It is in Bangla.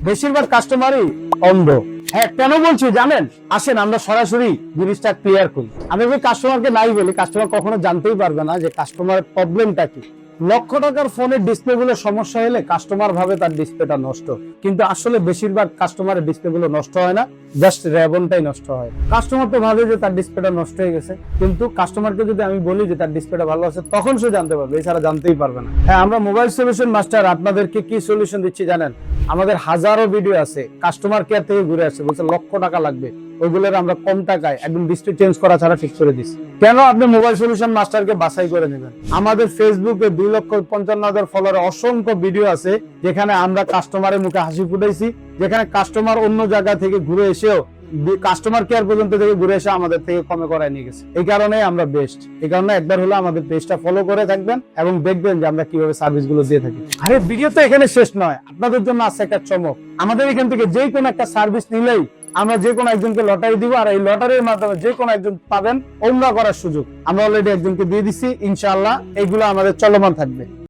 বেশিরভাগ কাস্টমারই অন্ধ। হ্যাঁ, কেন বলছি জানেন? আসেন আমরা সরাসরি জিনিসটা ক্লিয়ার করি। আমি যদি কাস্টমারকে নাই বলি, কাস্টমার কখনো জানতেই পারবে না যে কাস্টমারের প্রবলেমটা কি। লক্ষ টাকার ফোনের ডিসপ্লে গুলো সমস্যা হলে কাস্টমার ভাবে তার ডিসপ্লেটা নষ্ট, কিন্তু আসলে বেশিরভাগ কাস্টমারের ডিসপ্লে গুলো নষ্ট হয় না, জাস্ট রেবনটাই নষ্ট হয়। কাস্টমার তো ভাবে যে তার ডিসপ্লেটা নষ্ট হয়ে গেছে, কিন্তু কাস্টমারকে যদি আমি বলি যে তার ডিসপ্লেটা ভালো আছে, তখন সে জানতে পারবে, এছাড়া জানতেই পারবে না। হ্যাঁ, আমরা মোবাইল সলিউশন মাস্টার আপনাদেরকে কি সলিউশন দিচ্ছি জানেন? আমাদের হাজারো ভিডিও আছে, কাস্টমার কেয়ার থেকে ঘুরে আসছে, বলছে লক্ষ টাকা লাগবে, ওইগুলোর আমরা কম টাকায় একদম ডিসপ্লে চেঞ্জ করা ছাড়া ঠিক করে দিচ্ছি। কেন আপনি মোবাইল সলিউশন মাস্টারকে বাছাই করে নেবেন? আমাদের ফেসবুকে 2,55,000 ফলোয়ারে অসংখ্য ভিডিও আছে যেখানে আমরা কাস্টমারের মুখে হাসি ফুটাইছি, যেখানে কাস্টমার অন্য জায়গা থেকে ঘুরে এসেও কাস্টমার কেয়ার পর্যন্ত থেকে ঘুরে এসে আমাদের থেকে কমে করায় নিয়ে গেছে। এই কারণে আমরা বেস্ট। এই কারণে একবার হলো আমাদের পেজটা ফলো করে থাকবেন এবং দেখবেন যে আমরা কিভাবে সার্ভিস গুলো দিয়ে থাকি। আরে ভিডিও তো এখানে শেষ নয়, আপনাদের জন্য আছে একটা চমক। আমাদের এখান থেকে যে কোনো একটা সার্ভিস নিলেই আমরা যে কোনো একজনকে লটারি দিব, আর এই লটারির মাধ্যমে যে কোনো একজন পাবেন ওমরা করার সুযোগ। আমরা অলরেডি একজনকে দিয়ে দিচ্ছি, ইনশাআল্লাহ এইগুলো আমাদের চলমান থাকবে।